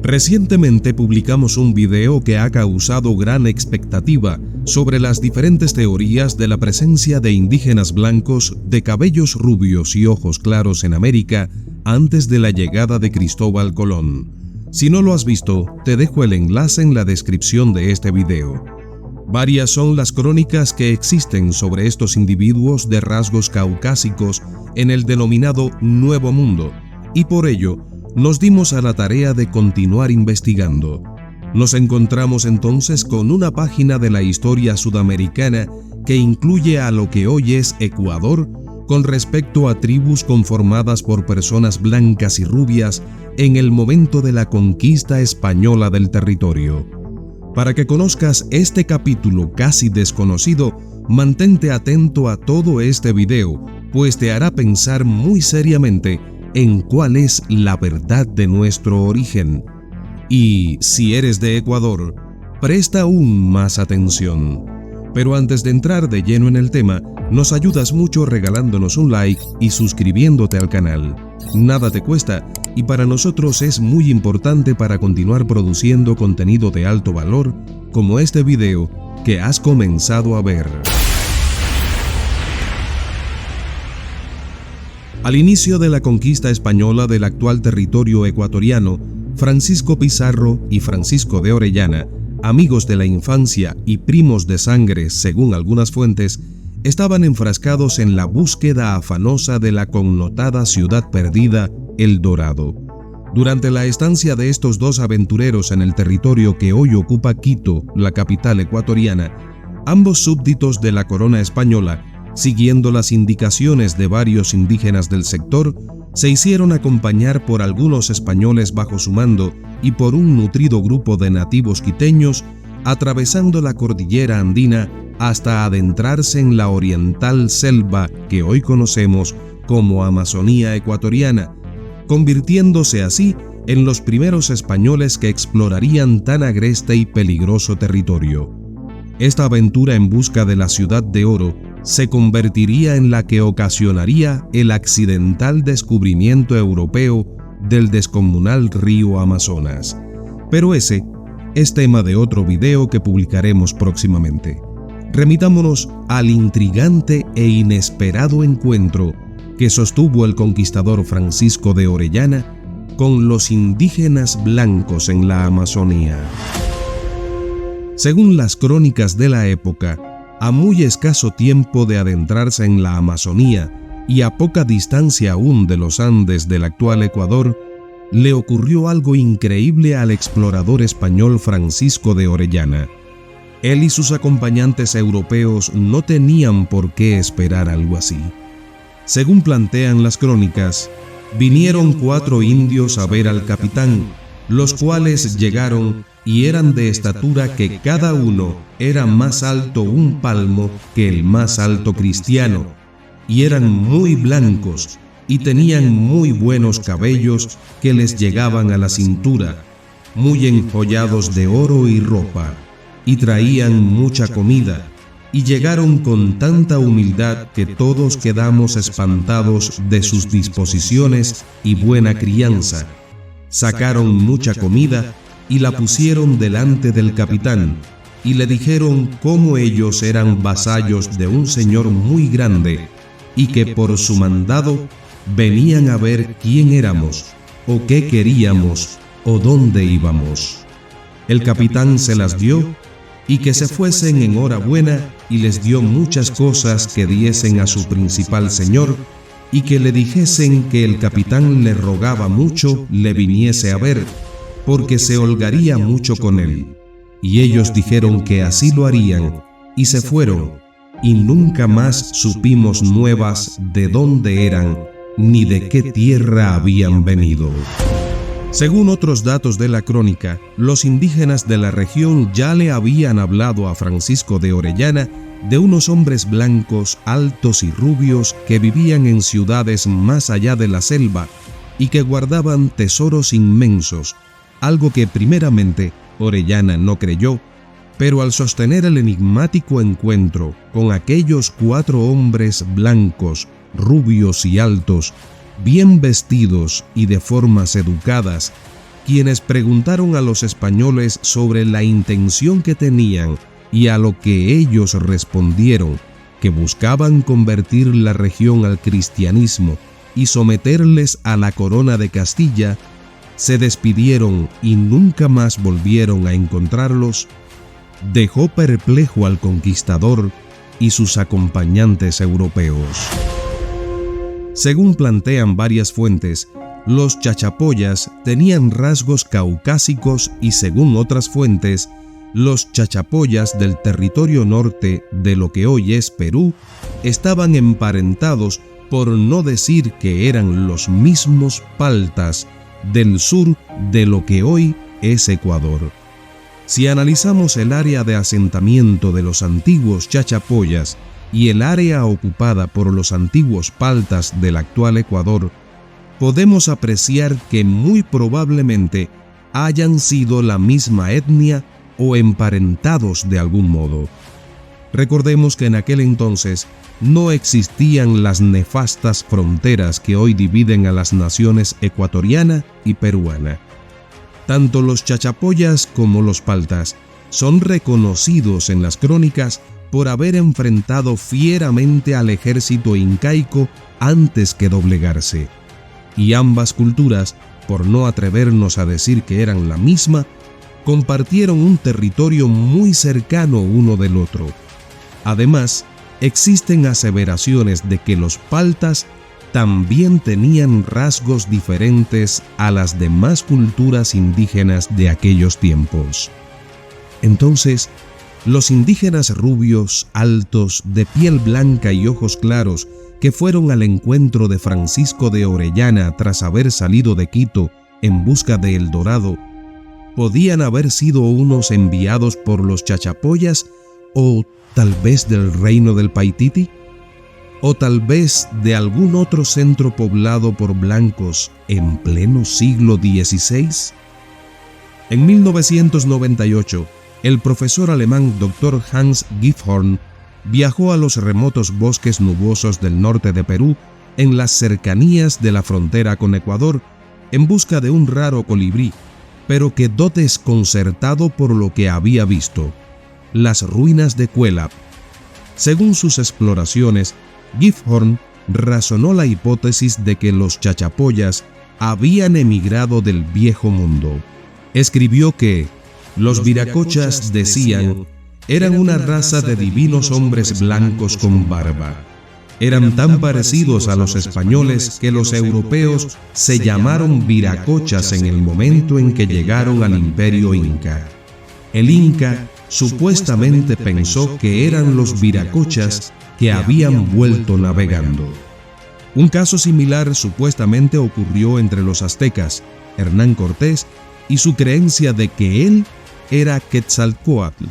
Recientemente publicamos un video que ha causado gran expectativa sobre las diferentes teorías de la presencia de indígenas blancos de cabellos rubios y ojos claros en América antes de la llegada de Cristóbal Colón. Si no lo has visto, te dejo el enlace en la descripción de este video. Varias son las crónicas que existen sobre estos individuos de rasgos caucásicos en el denominado Nuevo Mundo, y por ello, nos dimos a la tarea de continuar investigando. Nos encontramos entonces con una página de la historia sudamericana que incluye a lo que hoy es Ecuador con respecto a tribus conformadas por personas blancas y rubias en el momento de la conquista española del territorio. Para que conozcas este capítulo casi desconocido, mantente atento a todo este video, pues te hará pensar muy seriamente en cuál es la verdad de nuestro origen. Y si eres de Ecuador, presta aún más atención. Pero antes de entrar de lleno en el tema, nos ayudas mucho regalándonos un like y suscribiéndote al canal. Nada te cuesta y para nosotros es muy importante para continuar produciendo contenido de alto valor como este video que has comenzado a ver. Al inicio de la conquista española del actual territorio ecuatoriano, Francisco Pizarro y Francisco de Orellana, amigos de la infancia y primos de sangre según algunas fuentes, estaban enfrascados en la búsqueda afanosa de la connotada ciudad perdida, El Dorado. Durante la estancia de estos dos aventureros en el territorio que hoy ocupa Quito, la capital ecuatoriana, ambos súbditos de la corona española, siguiendo las indicaciones de varios indígenas del sector, se hicieron acompañar por algunos españoles bajo su mando y por un nutrido grupo de nativos quiteños, atravesando la cordillera andina hasta adentrarse en la oriental selva que hoy conocemos como Amazonía ecuatoriana, convirtiéndose así en los primeros españoles que explorarían tan agreste y peligroso territorio. Esta aventura en busca de la Ciudad de Oro se convertiría en la que ocasionaría el accidental descubrimiento europeo del descomunal río Amazonas. Pero ese es tema de otro video que publicaremos próximamente. Remitámonos al intrigante e inesperado encuentro que sostuvo el conquistador Francisco de Orellana con los indígenas blancos en la Amazonía. Según las crónicas de la época, a muy escaso tiempo de adentrarse en la Amazonía y a poca distancia aún de los Andes del actual Ecuador, le ocurrió algo increíble al explorador español Francisco de Orellana. Él y sus acompañantes europeos no tenían por qué esperar algo así. Según plantean las crónicas, vinieron 4 indios a ver al capitán, los cuales llegaron y eran de estatura que cada uno era más alto un palmo que el más alto cristiano, y eran muy blancos y tenían muy buenos cabellos que les llegaban a la cintura, muy enjollados de oro y ropa, y traían mucha comida, y llegaron con tanta humildad que todos quedamos espantados de sus disposiciones y buena crianza. Sacaron mucha comida y la pusieron delante del capitán, y le dijeron cómo ellos eran vasallos de un señor muy grande, y que por su mandado venían a ver quién éramos, o qué queríamos, o dónde íbamos. El capitán se las dio, y que se fuesen en hora buena, y les dio muchas cosas que diesen a su principal señor, y que le dijesen que el capitán le rogaba mucho le viniese a ver, porque se holgaría mucho con él. Y ellos dijeron que así lo harían, y se fueron, y nunca más supimos nuevas de dónde eran, ni de qué tierra habían venido. Según otros datos de la crónica, los indígenas de la región ya le habían hablado a Francisco de Orellana de unos hombres blancos, altos y rubios que vivían en ciudades más allá de la selva y que guardaban tesoros inmensos, algo que primeramente Orellana no creyó, pero al sostener el enigmático encuentro con aquellos 4 hombres blancos, rubios y altos, bien vestidos y de formas educadas, quienes preguntaron a los españoles sobre la intención que tenían y a lo que ellos respondieron, que buscaban convertir la región al cristianismo y someterles a la corona de Castilla, se despidieron y nunca más volvieron a encontrarlos, dejó perplejo al conquistador y sus acompañantes europeos. Según plantean varias fuentes, los chachapoyas tenían rasgos caucásicos y según otras fuentes, los chachapoyas del territorio norte de lo que hoy es Perú estaban emparentados, por no decir que eran los mismos paltas del sur de lo que hoy es Ecuador. Si analizamos el área de asentamiento de los antiguos chachapoyas y el área ocupada por los antiguos paltas del actual Ecuador, podemos apreciar que muy probablemente hayan sido la misma etnia o emparentados de algún modo. Recordemos que en aquel entonces no existían las nefastas fronteras que hoy dividen a las naciones ecuatoriana y peruana. Tanto los chachapoyas como los paltas son reconocidos en las crónicas por haber enfrentado fieramente al ejército incaico antes que doblegarse. Y ambas culturas, por no atrevernos a decir que eran la misma, compartieron un territorio muy cercano uno del otro. Además, existen aseveraciones de que los paltas también tenían rasgos diferentes a las demás culturas indígenas de aquellos tiempos. Entonces, los indígenas rubios, altos, de piel blanca y ojos claros, que fueron al encuentro de Francisco de Orellana tras haber salido de Quito en busca de El Dorado, ¿podían haber sido unos enviados por los chachapoyas o tal vez del reino del Paititi? ¿O tal vez de algún otro centro poblado por blancos en pleno siglo XVI? En 1998, el profesor alemán Dr. Hans Gifhorn viajó a los remotos bosques nubosos del norte de Perú, en las cercanías de la frontera con Ecuador, en busca de un raro colibrí, pero quedó desconcertado por lo que había visto: las ruinas de Cuelap. Según sus exploraciones, Gifhorn razonó la hipótesis de que los chachapoyas habían emigrado del viejo mundo. Escribió que los viracochas, decían, eran una raza de divinos hombres blancos con barba. Eran tan parecidos a los españoles que los europeos se llamaron viracochas en el momento en que llegaron al imperio inca. El inca supuestamente pensó que eran los viracochas que habían vuelto navegando. Un caso similar supuestamente ocurrió entre los aztecas, Hernán Cortés, y su creencia de que él era Quetzalcóatl,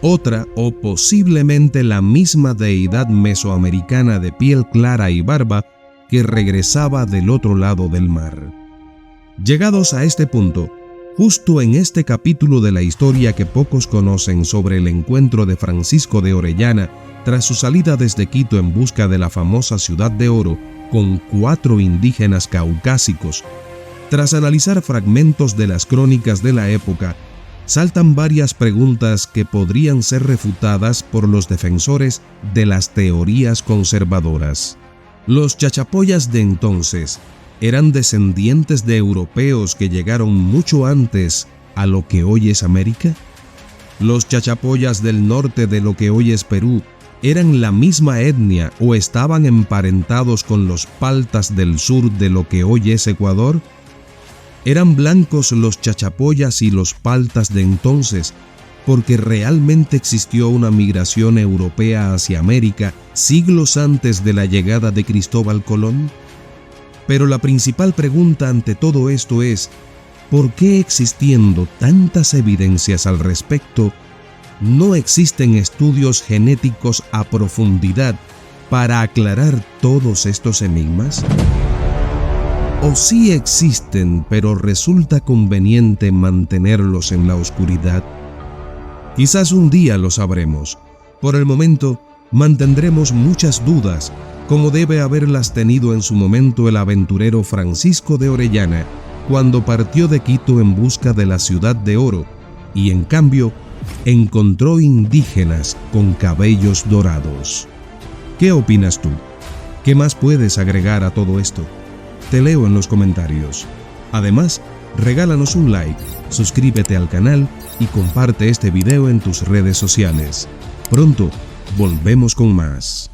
otra o posiblemente la misma deidad mesoamericana de piel clara y barba que regresaba del otro lado del mar. Llegados a este punto, justo en este capítulo de la historia que pocos conocen sobre el encuentro de Francisco de Orellana tras su salida desde Quito en busca de la famosa Ciudad de Oro con 4 indígenas caucásicos, tras analizar fragmentos de las crónicas de la época, saltan varias preguntas que podrían ser refutadas por los defensores de las teorías conservadoras. ¿Los chachapoyas de entonces eran descendientes de europeos que llegaron mucho antes a lo que hoy es América? ¿Los chachapoyas del norte de lo que hoy es Perú eran la misma etnia o estaban emparentados con los paltas del sur de lo que hoy es Ecuador? ¿Eran blancos los chachapoyas y los paltas de entonces porque realmente existió una migración europea hacia América siglos antes de la llegada de Cristóbal Colón? Pero la principal pregunta ante todo esto es: ¿por qué, existiendo tantas evidencias al respecto, no existen estudios genéticos a profundidad para aclarar todos estos enigmas? ¿O sí existen, pero resulta conveniente mantenerlos en la oscuridad? Quizás un día lo sabremos. Por el momento, mantendremos muchas dudas, como debe haberlas tenido en su momento el aventurero Francisco de Orellana, cuando partió de Quito en busca de la ciudad de oro y en cambio encontró indígenas con cabellos dorados. ¿Qué opinas tú? ¿Qué más puedes agregar a todo esto? Te leo en los comentarios. Además, regálanos un like, suscríbete al canal y comparte este video en tus redes sociales. Pronto, volvemos con más.